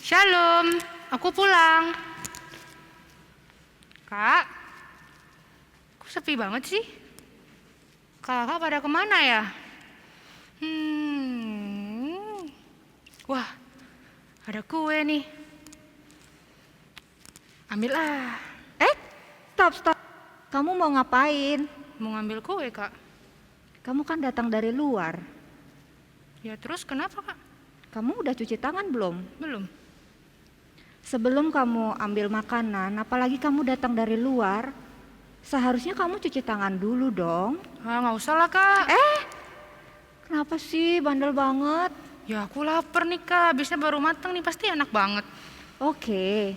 Shalom, aku pulang. Kak, kok sepi banget sih? Kakak pada kemana ya? Wah, ada kue nih. Ambil ah. Stop. Kamu mau ngapain? Mau ngambil kue, Kak. Kamu kan datang dari luar. Ya terus kenapa, Kak? Kamu udah cuci tangan belum? Belum. Sebelum kamu ambil makanan, apalagi kamu datang dari luar, seharusnya kamu cuci tangan dulu dong. Nggak usah lah, Kak. Kenapa sih bandel banget? Ya aku lapar nih, Kak. Habisnya baru matang nih, pasti enak banget. Oke.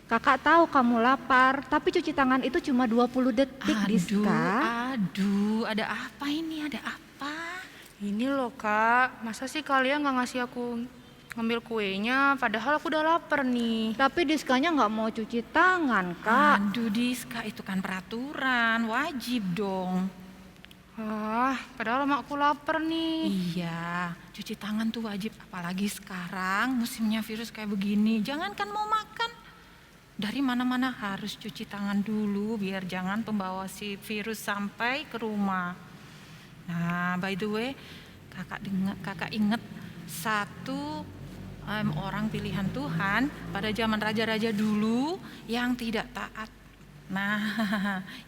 Kakak tahu kamu lapar, tapi cuci tangan itu cuma 20 detik, Diska. Aduh, ada apa ini? Ada apa? Ini loh, Kak. Masa sih kalian nggak ngasih aku ngambil kuenya, padahal aku udah lapar nih. Tapi Diskanya nggak mau cuci tangan, Kak. Aduh, Diska, itu kan peraturan, wajib dong. Padahal emak aku lapar nih. Iya, cuci tangan tuh wajib, apalagi sekarang musimnya virus kayak begini. Jangankan mau makan, dari mana-mana harus cuci tangan dulu biar jangan pembawa si virus sampai ke rumah. Nah, by the way, kakak inget satu orang pilihan Tuhan pada zaman raja-raja dulu yang tidak taat. Nah,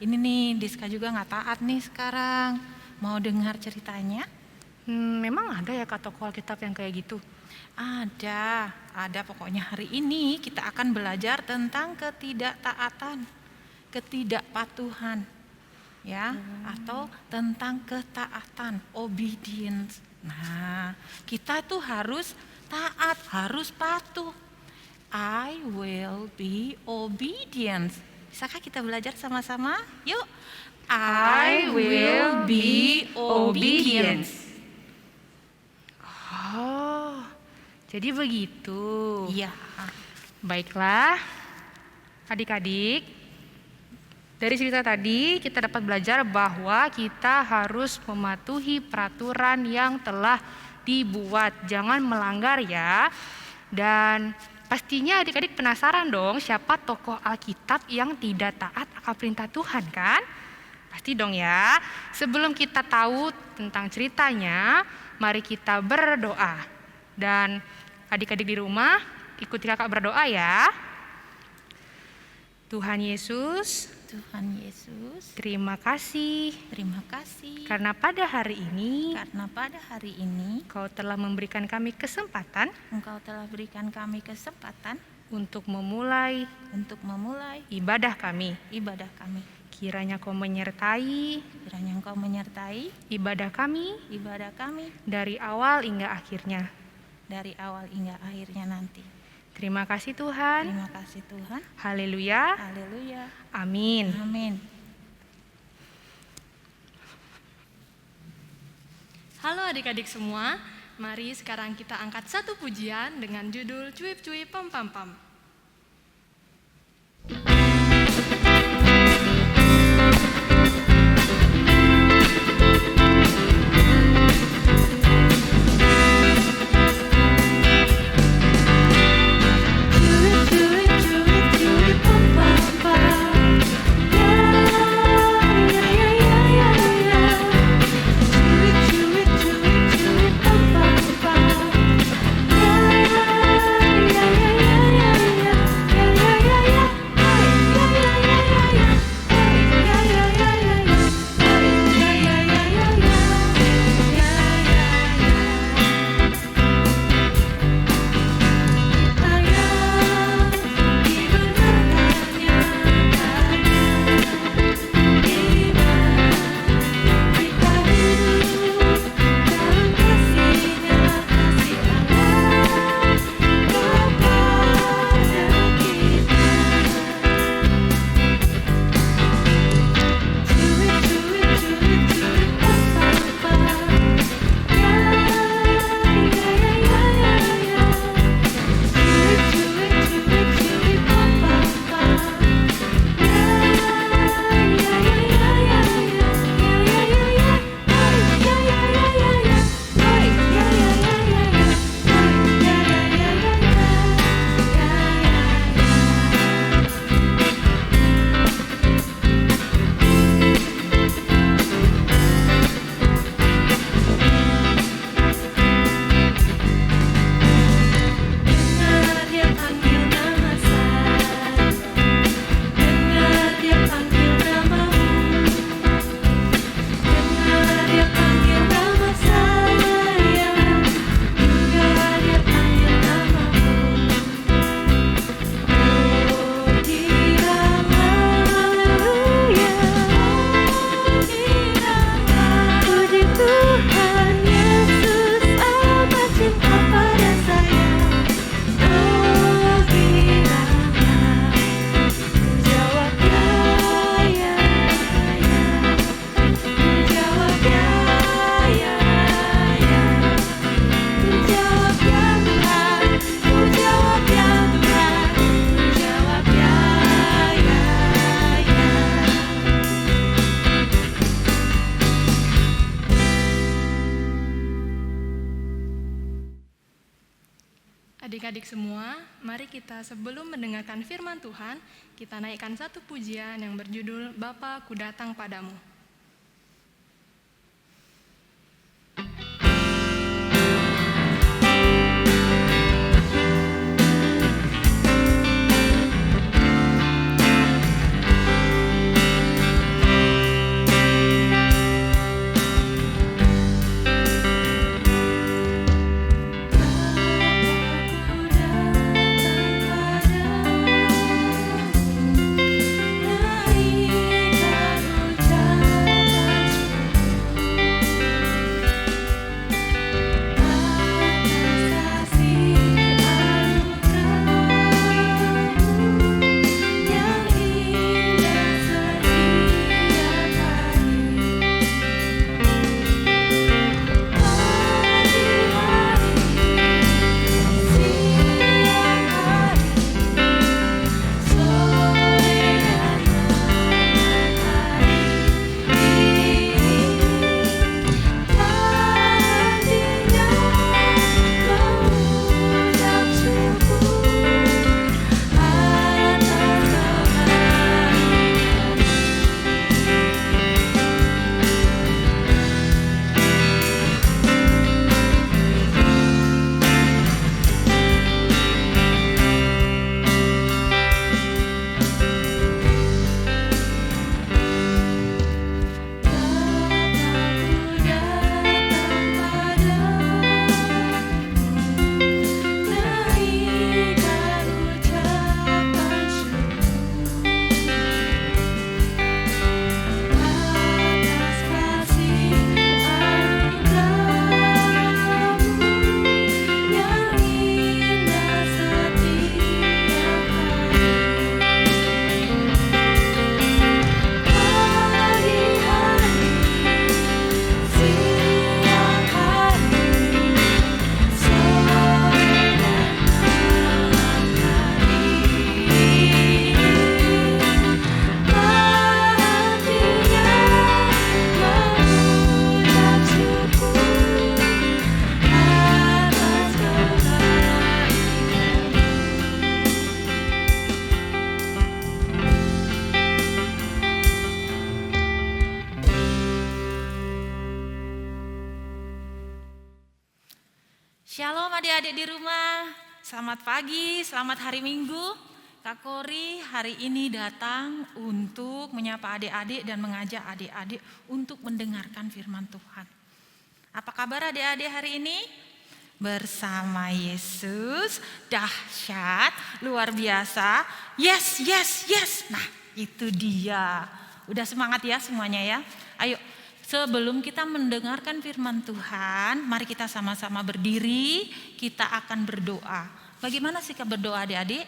ini nih Diska juga nggak taat nih sekarang. Mau dengar ceritanya? Memang ada ya, Kak, tokoh Alkitab yang kayak gitu? Ada pokoknya hari ini kita akan belajar tentang ketidaktaatan, ketidakpatuhan, ya, atau tentang ketaatan, obedience. Nah, kita tuh harus taat, harus patuh. I will be obedient. Bisakah kita belajar sama-sama? Yuk. I will be obedient. Oh, jadi begitu. Iya. Baiklah, adik-adik. Dari cerita tadi kita dapat belajar bahwa kita harus mematuhi peraturan yang telah dibuat. Jangan melanggar ya. Dan pastinya adik-adik penasaran dong siapa tokoh Alkitab yang tidak taat akan perintah Tuhan kan? Pasti dong ya. Sebelum kita tahu tentang ceritanya, mari kita berdoa. Dan adik-adik di rumah, ikuti kakak berdoa ya. Tuhan Yesus, terima kasih karena pada hari ini Engkau telah memberikan kami kesempatan untuk memulai ibadah kami. Kiranya Kau menyertai ibadah kami dari awal hingga akhirnya. nanti. Terima kasih Tuhan. Haleluya. Amin. Halo adik-adik semua, mari sekarang kita angkat satu pujian dengan judul Cuip Cuip Pam Pam Pam. Adik-adik semua, mari kita sebelum mendengarkan firman Tuhan, kita naikkan satu pujian yang berjudul Bapa ku datang padamu. Shalom adik-adik di rumah, selamat pagi, selamat hari Minggu. Kak Kori hari ini datang untuk menyapa adik-adik dan mengajak adik-adik untuk mendengarkan firman Tuhan. Apa kabar adik-adik hari ini? Bersama Yesus, dahsyat, luar biasa, yes, yes, yes. Nah itu dia, udah semangat ya semuanya ya. Ayo. Sebelum kita mendengarkan firman Tuhan, mari kita sama-sama berdiri, kita akan berdoa. Bagaimana sikap berdoa adik-adik?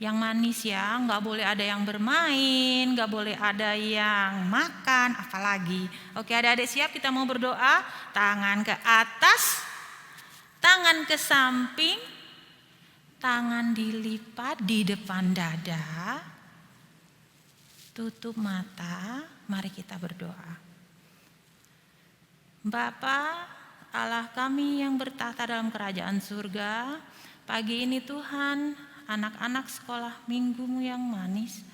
Yang manis ya, gak boleh ada yang bermain, gak boleh ada yang makan, apalagi. Oke adik-adik siap, kita mau berdoa. Tangan ke atas, tangan ke samping, tangan dilipat di depan dada. Tutup mata, mari kita berdoa. Bapa, Allah kami yang bertahta dalam kerajaan surga, pagi ini Tuhan, anak-anak sekolah minggumu yang manis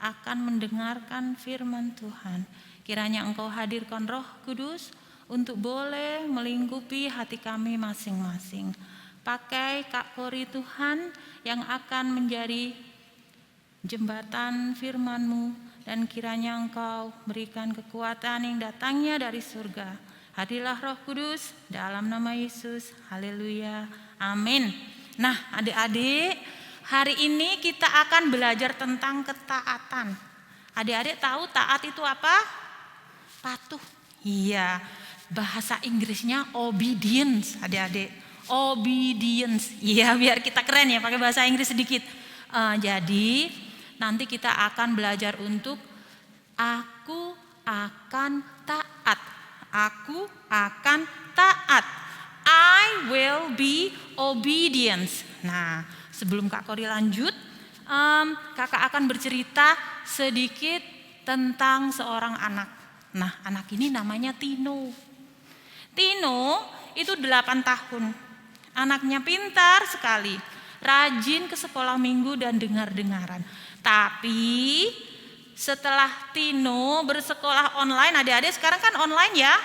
akan mendengarkan firman Tuhan. Kiranya Engkau hadirkan Roh Kudus untuk boleh melingkupi hati kami masing-masing. Pakai Kak Kori Tuhan yang akan menjadi jembatan firman-Mu. Dan kiranya Engkau berikan kekuatan yang datangnya dari surga. Hadirlah Roh Kudus dalam nama Yesus. Haleluya. Amin. Nah adik-adik, hari ini kita akan belajar tentang ketaatan. Adik-adik tahu taat itu apa? Patuh. Iya, bahasa Inggrisnya obedience adik-adik. Obedience. Iya, biar kita keren ya pakai bahasa Inggris sedikit. Jadi nanti kita akan belajar untuk aku akan taat. Aku akan taat. I will be obedience. Nah, sebelum Kak Kori lanjut, kakak akan bercerita sedikit tentang seorang anak. Nah, anak ini namanya Tino. Tino itu 8 tahun. Anaknya pintar sekali, rajin ke sekolah minggu dan dengar-dengaran. Tapi setelah Tino bersekolah online, adik-adik sekarang kan online ya,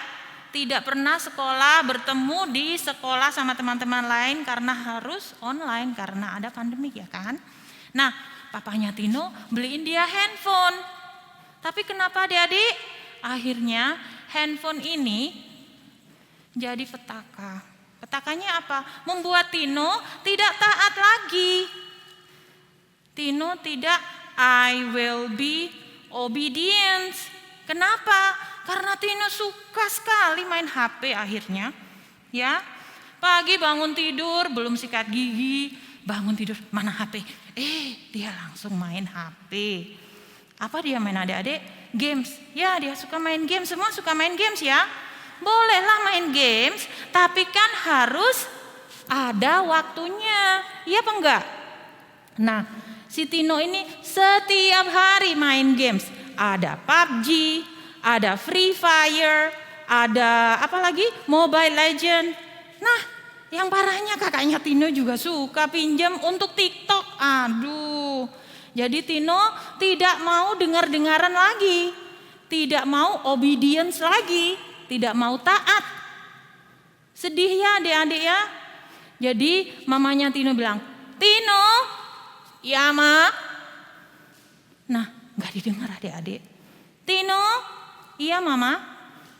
tidak pernah sekolah bertemu di sekolah sama teman-teman lain karena harus online karena ada pandemik ya kan. Nah, papanya Tino beliin dia handphone. Tapi kenapa adik-adik? Akhirnya handphone ini jadi petaka. Petakanya apa? Membuat Tino tidak taat lagi. Tino tidak I will be obedient. Kenapa? Karena Tino suka sekali main HP akhirnya. Ya, pagi bangun tidur belum sikat gigi, bangun tidur mana HP? Dia langsung main HP. Apa dia main adik-adik? Games. Ya, dia suka main games. Semua suka main games ya. Bolehlah main games, tapi kan harus ada waktunya. Iya apa enggak? Nah, si Tino ini setiap hari main games. Ada PUBG, ada Free Fire, ada apa lagi? Mobile Legend. Nah, yang parahnya kakaknya Tino juga suka pinjam untuk TikTok. Aduh. Jadi Tino tidak mau dengar-dengaran lagi. Tidak mau obedience lagi. Tidak mau taat. Sedih ya adik-adik ya. Jadi mamanya Tino bilang, Tino, ya ma. Nah, gak didengar adik-adik. Tino, iya mama.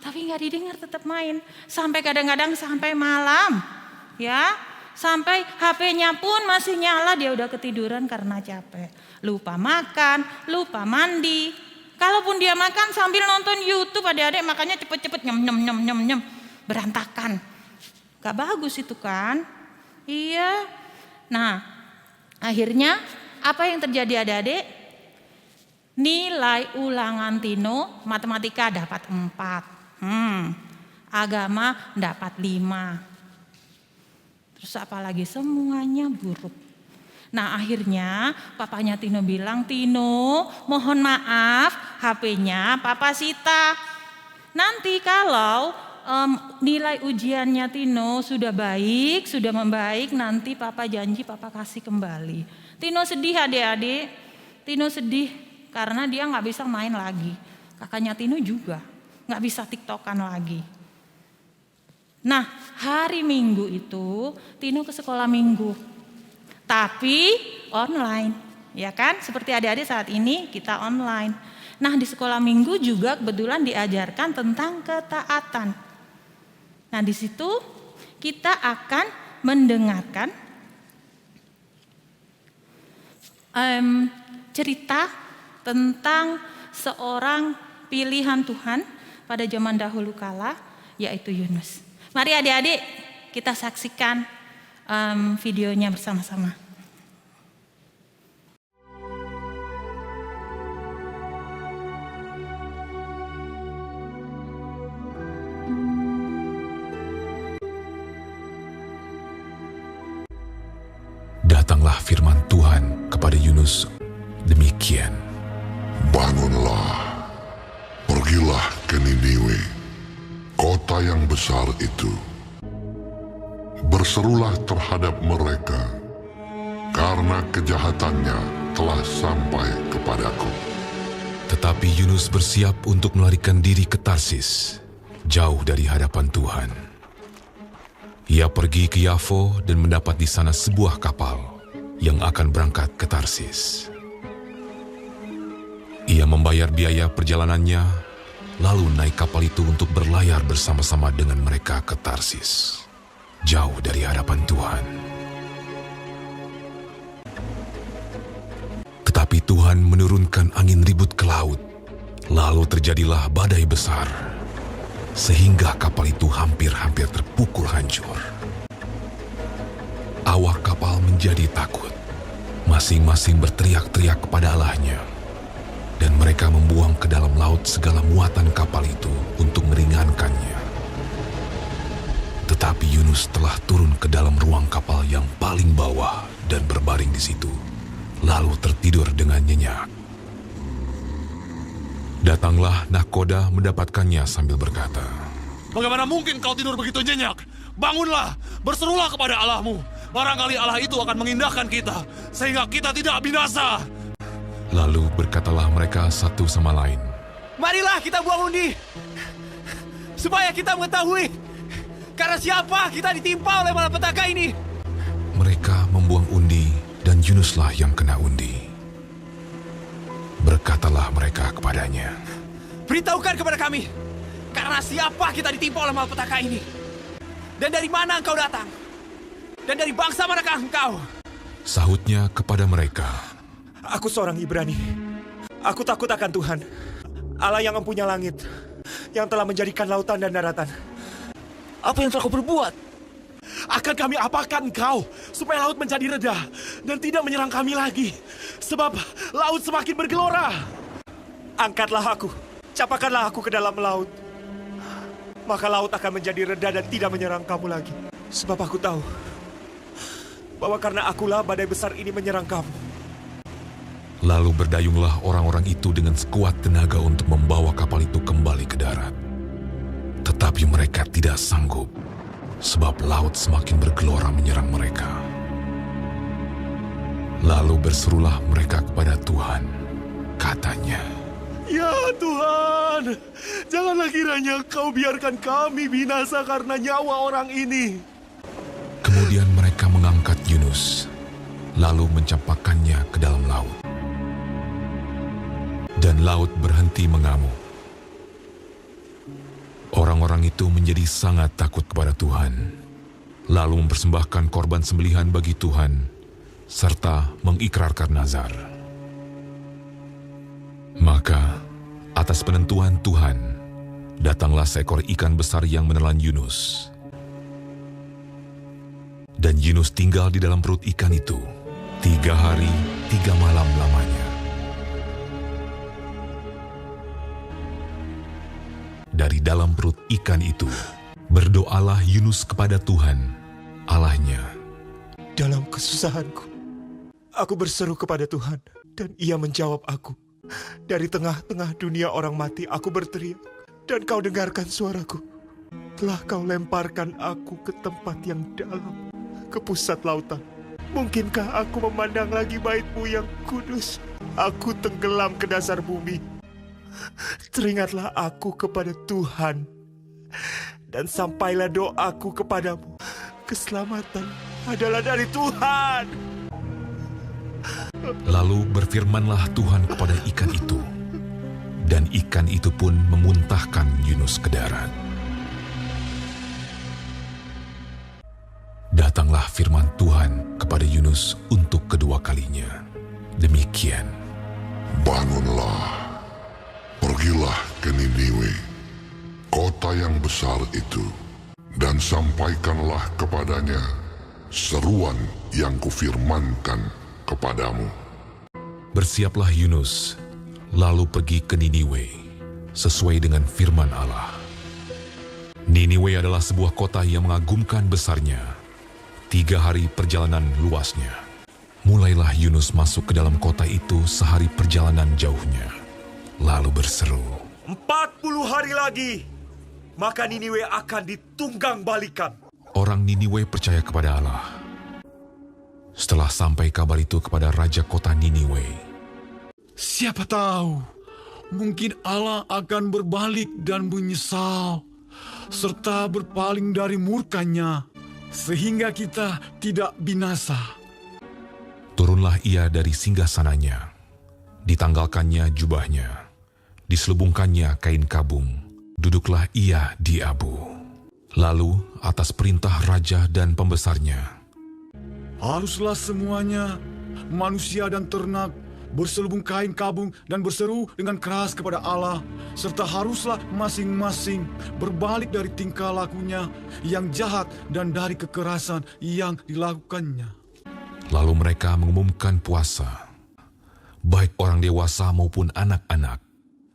Tapi gak didengar, tetap main. Sampai kadang-kadang sampai malam. Ya, sampai HP-nya pun masih nyala, dia udah ketiduran karena capek. Lupa makan, lupa mandi. Kalaupun dia makan sambil nonton YouTube, adik-adik makannya cepet-cepet nyem. Berantakan. Gak bagus itu kan? Iya. Nah, akhirnya apa yang terjadi adik-adik? Nilai ulangan Tino matematika dapat 4. Agama dapat 5. Terus apalagi semuanya buruk. Nah akhirnya papanya Tino bilang, Tino mohon maaf HP-nya papa sita. Nanti kalau nilai ujiannya Tino sudah baik, sudah membaik, nanti papa janji papa kasih kembali. Tino sedih adik-adik. Tino sedih karena dia gak bisa main lagi. Kakaknya Tino juga gak bisa tiktokan lagi. Nah hari Minggu itu Tino ke sekolah minggu. Tapi online, ya kan? Seperti adik-adik saat ini kita online. Nah di sekolah minggu juga kebetulan diajarkan tentang ketaatan. Nah di situ kita akan mendengarkan cerita tentang seorang pilihan Tuhan pada zaman dahulu kala, yaitu Yunus. Mari adik-adik kita saksikan videonya bersama-sama. Datanglah firman Tuhan kepada Yunus demikian. Bangunlah, pergilah ke Niniwe, kota yang besar itu. Berserulah terhadap mereka, karena kejahatannya telah sampai kepadaku. Tetapi Yunus bersiap untuk melarikan diri ke Tarsis, jauh dari hadapan Tuhan. Ia pergi ke Yafo dan mendapat di sana sebuah kapal yang akan berangkat ke Tarsis. Ia membayar biaya perjalanannya, lalu naik kapal itu untuk berlayar bersama-sama dengan mereka ke Tarsis, jauh dari hadapan Tuhan. Tetapi Tuhan menurunkan angin ribut ke laut, lalu terjadilah badai besar, sehingga kapal itu hampir-hampir terpukul hancur. Awak kapal menjadi takut, masing-masing berteriak-teriak kepada Allahnya, dan mereka membuang ke dalam laut segala muatan kapal itu untuk meringankannya. Tetapi Yunus telah turun ke dalam ruang kapal yang paling bawah dan berbaring di situ, lalu tertidur dengan nyenyak. Datanglah nahkoda mendapatkannya sambil berkata, Bagaimana mungkin kau tidur begitu nyenyak? bangunlah, berserulah kepada Allahmu. Barangkali Allah itu akan mengindahkan kita, sehingga kita tidak binasa. Lalu berkatalah mereka satu sama lain, Marilah kita buang undi, supaya kita mengetahui karena siapa kita ditimpa oleh malapetaka ini. Mereka membuang undi dan Yunuslah yang kena undi. Berkatalah mereka kepadanya, Beritahukan kepada kami, karena siapa kita ditimpa oleh malapetaka ini? Dan dari mana engkau datang? Dan dari bangsa manakah engkau? Sahutnya kepada mereka, Aku seorang Ibrani. Aku takut akan Tuhan, Allah yang mempunyai langit, yang telah menjadikan lautan dan daratan. Apa yang telah kau perbuat? Akan kami apakan engkau, supaya laut menjadi reda dan tidak menyerang kami lagi. Sebab laut semakin bergelora. Angkatlah aku, capakanlah aku ke dalam laut. Maka laut akan menjadi reda dan tidak menyerang kamu lagi. Sebab aku tahu bahwa karena akulah badai besar ini menyerang kamu. Lalu berdayunglah orang-orang itu dengan sekuat tenaga untuk membawa kapal itu kembali ke darat. Tetapi mereka tidak sanggup, sebab laut semakin bergelora menyerang mereka. Lalu berserulah mereka kepada Tuhan, katanya, Ya Tuhan, janganlah kiranya Kau biarkan kami binasa karena nyawa orang ini. Kemudian mereka mengangkat Yunus, lalu mencampakkannya ke dalam laut. Dan laut berhenti mengamuk. Orang-orang itu menjadi sangat takut kepada Tuhan, lalu mempersembahkan korban sembelihan bagi Tuhan, serta mengikrarkan nazar. Maka, atas penentuan Tuhan, datanglah seekor ikan besar yang menelan Yunus. Dan Yunus tinggal di dalam perut ikan itu 3 hari 3 malam lamanya. Dari dalam perut ikan itu, berdoalah Yunus kepada Tuhan, Allahnya. Dalam kesusahanku, aku berseru kepada Tuhan, dan Ia menjawab aku. Dari tengah-tengah dunia orang mati, aku berteriak, dan Kau dengarkan suaraku. Telah Kau lemparkan aku ke tempat yang dalam, ke pusat lautan. Mungkinkah aku memandang lagi bait-Mu yang kudus? Aku tenggelam ke dasar bumi. Teringatlah aku kepada Tuhan, dan sampailah doaku kepadamu. Keselamatan adalah dari Tuhan. Lalu berfirmanlah Tuhan kepada ikan itu, dan ikan itu pun memuntahkan Yunus ke darat. Datanglah firman Tuhan kepada Yunus untuk kedua kalinya. Demikian. Bangunlah, pergilah ke Niniwe, kota yang besar itu, dan sampaikanlah kepadanya seruan yang kufirmankan kepadamu. Bersiaplah Yunus, lalu pergi ke Niniwe, sesuai dengan firman Allah. Niniwe adalah sebuah kota yang mengagumkan besarnya, 3 hari perjalanan luasnya. Mulailah Yunus masuk ke dalam kota itu sehari perjalanan jauhnya, lalu berseru, 40 hari lagi, maka Niniwe akan ditunggang balikan. Orang Niniwe percaya kepada Allah. Setelah sampai kabar itu kepada raja kota Niniwe, Siapa tahu, mungkin Allah akan berbalik dan menyesal, serta berpaling dari murkanya, sehingga kita tidak binasa. turunlah ia dari singgasananya, ditanggalkannya jubahnya, diselubungkannya kain kabung, duduklah ia di abu. Lalu atas perintah raja dan pembesarnya, Haruslah semuanya, manusia dan ternak, berselubung kain kabung dan berseru dengan keras kepada Allah, serta haruslah masing-masing berbalik dari tingkah lakunya yang jahat dan dari kekerasan yang dilakukannya. lalu mereka mengumumkan puasa, baik orang dewasa maupun anak-anak,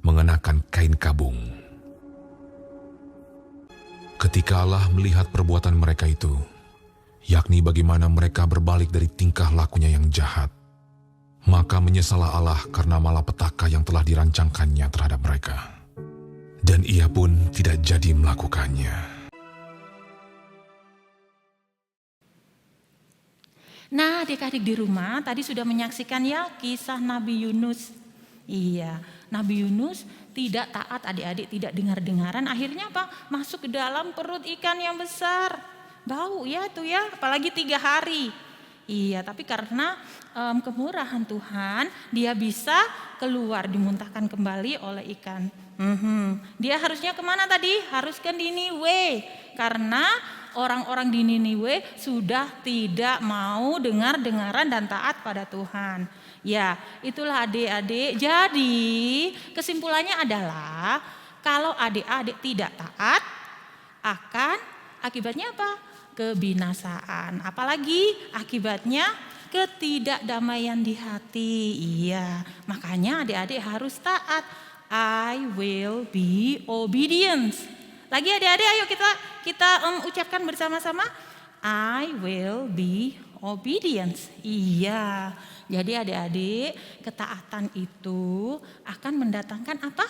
mengenakan kain kabung. Ketika Allah melihat perbuatan mereka itu, yakni bagaimana mereka berbalik dari tingkah lakunya yang jahat, maka menyesallah Allah karena malapetaka yang telah dirancangkannya terhadap mereka. Dan ia pun tidak jadi melakukannya. Nah, adik-adik di rumah tadi sudah menyaksikan ya kisah Nabi Yunus. Iya, Nabi Yunus tidak taat, adik-adik tidak dengar-dengaran, akhirnya apa? Masuk ke dalam perut ikan yang besar. Bau ya itu ya, apalagi 3 hari. Iya, tapi karena kemurahan Tuhan, dia bisa keluar, dimuntahkan kembali oleh ikan. Dia harusnya kemana tadi? Harus ke Niniwe, karena orang-orang di Niniwe sudah tidak mau dengar-dengaran dan taat pada Tuhan. Ya, itulah adik-adik. Jadi kesimpulannya adalah kalau adik-adik tidak taat, akan akibatnya apa? Kebinasaan. Apalagi akibatnya ketidakdamaian di hati. Iya, makanya adik-adik harus taat. I will be obedience. Lagi adik-adik, ayo kita ucapkan bersama-sama. I will be obedience. Iya. Jadi adik-adik, ketaatan itu akan mendatangkan apa?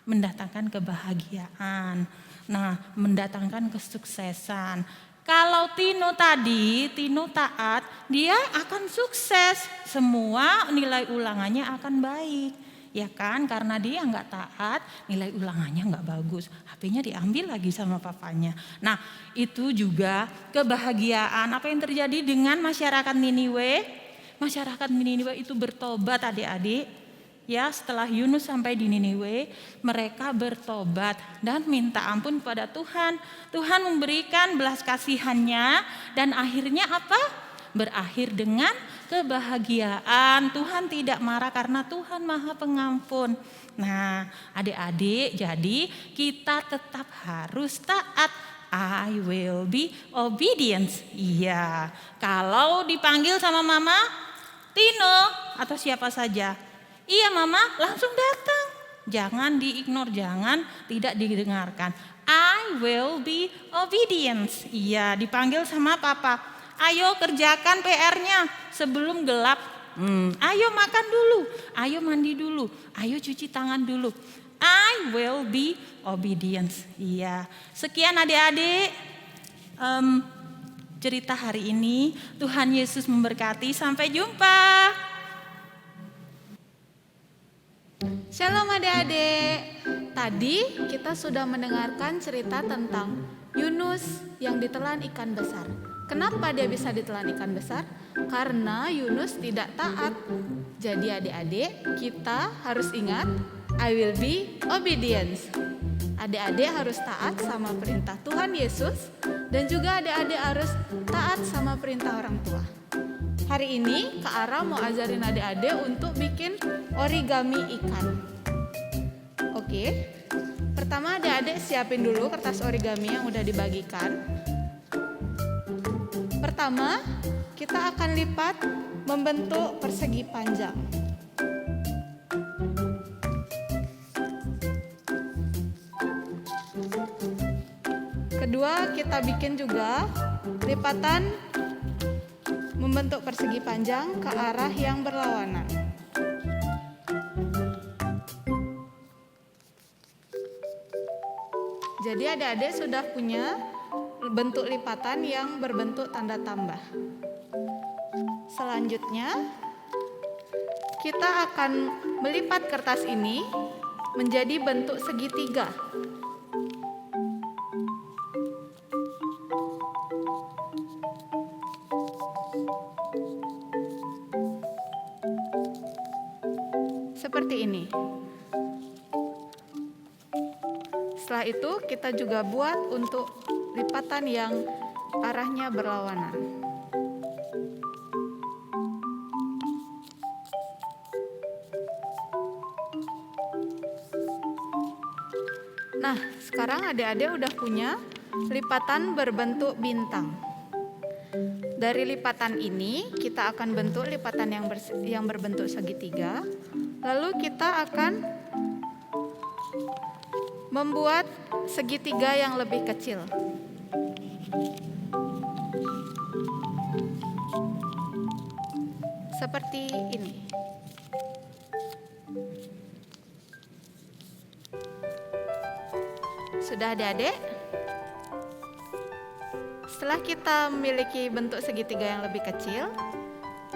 Mendatangkan kebahagiaan. Nah, mendatangkan kesuksesan. Kalau Tino taat, dia akan sukses. Semua nilai ulangannya akan baik. Ya kan, karena dia nggak taat, nilai ulangannya nggak bagus. HP-nya diambil lagi sama papanya. Nah, itu juga kebahagiaan. Apa yang terjadi dengan masyarakat Niniwe? Masyarakat Niniwe itu bertobat adik-adik. Ya, setelah Yunus sampai di Niniwe, mereka bertobat dan minta ampun kepada Tuhan. Tuhan memberikan belas kasihannya dan akhirnya apa? Berakhir dengan kebahagiaan. Tuhan tidak marah karena Tuhan Maha Pengampun. Nah, adik-adik, jadi kita tetap harus taat. I will be obedience. Iya, kalau dipanggil sama mama, Tino atau siapa saja, iya mama, langsung datang. Jangan diignore, jangan tidak didengarkan. I will be obedience. Iya, dipanggil sama papa. Ayo kerjakan PR-nya sebelum gelap. Ayo makan dulu, ayo mandi dulu, ayo cuci tangan dulu. I will be obedience. Iya. Sekian adik-adik cerita hari ini. Tuhan Yesus memberkati. Sampai jumpa. Shalom adik-adik. Tadi kita sudah mendengarkan cerita tentang Yunus yang ditelan ikan besar. Kenapa dia bisa ditelan ikan besar? Karena Yunus tidak taat. Jadi adik-adik, kita harus ingat, I will be obedience. Adik-adik harus taat sama perintah Tuhan Yesus, dan juga adik-adik harus taat sama perintah orang tua. Hari ini Kak Ara mau ajarin adik-adik untuk bikin origami ikan. Oke, pertama adik-adik siapin dulu kertas origami yang udah dibagikan. Pertama, kita akan lipat membentuk persegi panjang. Kedua, kita bikin juga lipatan membentuk persegi panjang ke arah yang berlawanan. Jadi adik-adik sudah punya bentuk lipatan yang berbentuk tanda tambah. Selanjutnya, kita akan melipat kertas ini menjadi bentuk segitiga. Seperti ini. Setelah itu kita juga buat untuk lipatan yang arahnya berlawanan. Nah, sekarang adik-adik udah punya lipatan berbentuk bintang. Dari lipatan ini kita akan bentuk lipatan yang berbentuk segitiga. Lalu kita akan membuat segitiga yang lebih kecil. Seperti ini. Sudah adik-adik? Setelah kita memiliki bentuk segitiga yang lebih kecil,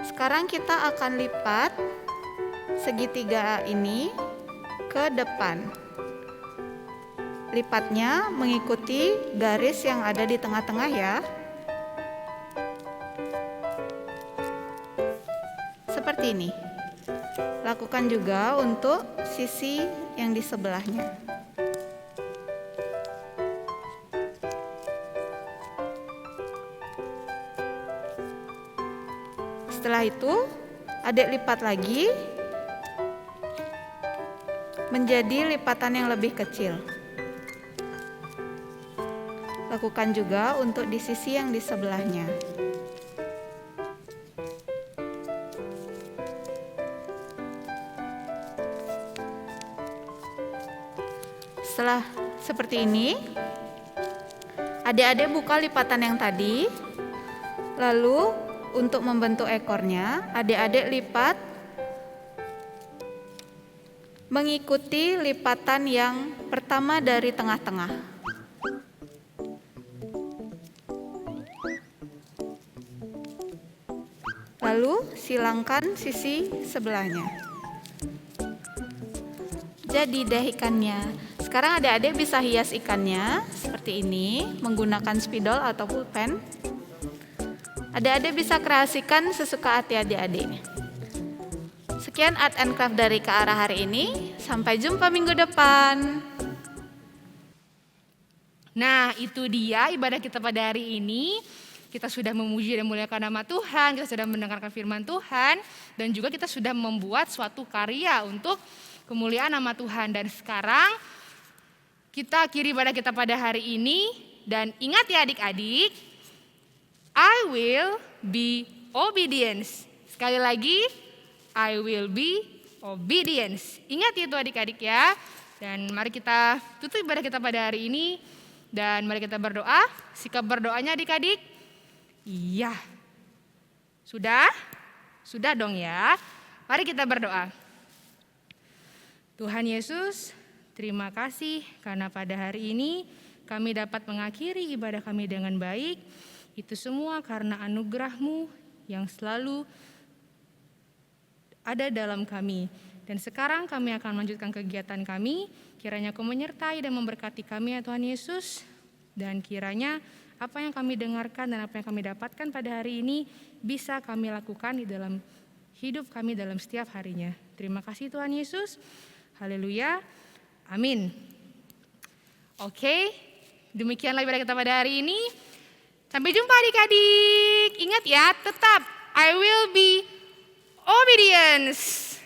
sekarang kita akan lipat segitiga ini ke depan. Lipatnya mengikuti garis yang ada di tengah-tengah ya. Seperti ini. Lakukan juga untuk sisi yang di sebelahnya. Setelah itu, adik lipat lagi menjadi lipatan yang lebih kecil. Lakukan juga untuk di sisi yang di sebelahnya. Setelah seperti ini, adik-adik buka lipatan yang tadi, lalu untuk membentuk ekornya, adik-adik lipat mengikuti lipatan yang pertama dari tengah-tengah. Lalu silangkan sisi sebelahnya. Jadi deh ikannya. Sekarang adik-adik bisa hias ikannya seperti ini menggunakan spidol atau pulpen. Adik-adik bisa kreasikan sesuka hati adik-adik. Sekian Art and Craft dari Ke Arah hari ini. Sampai jumpa minggu depan. Nah, itu dia ibadah kita pada hari ini. Kita sudah memuji dan memuliakan nama Tuhan, kita sudah mendengarkan firman Tuhan, dan juga kita sudah membuat suatu karya untuk kemuliaan nama Tuhan. Dan sekarang kita akhiri ibadah kita pada hari ini. Dan ingat ya adik-adik, I will be obedience. Sekali lagi, I will be obedience. Ingat itu adik-adik ya. Dan mari kita tutup ibadah kita pada hari ini. Dan mari kita berdoa. Sikap berdoanya adik-adik. Iya. Sudah? Sudah dong ya. Mari kita berdoa. Tuhan Yesus, terima kasih karena pada hari ini kami dapat mengakhiri ibadah kami dengan baik. Itu semua karena anugerah-Mu yang selalu ada dalam kami. Dan sekarang kami akan melanjutkan kegiatan kami. Kiranya Kau menyertai dan memberkati kami ya Tuhan Yesus. Dan kiranya apa yang kami dengarkan dan apa yang kami dapatkan pada hari ini bisa kami lakukan di dalam hidup kami dalam setiap harinya. Terima kasih Tuhan Yesus. Haleluya. Amin. Oke, demikianlah ibadah kita pada hari ini. Sampai jumpa adik-adik. Ingat ya, tetap I will be obedience.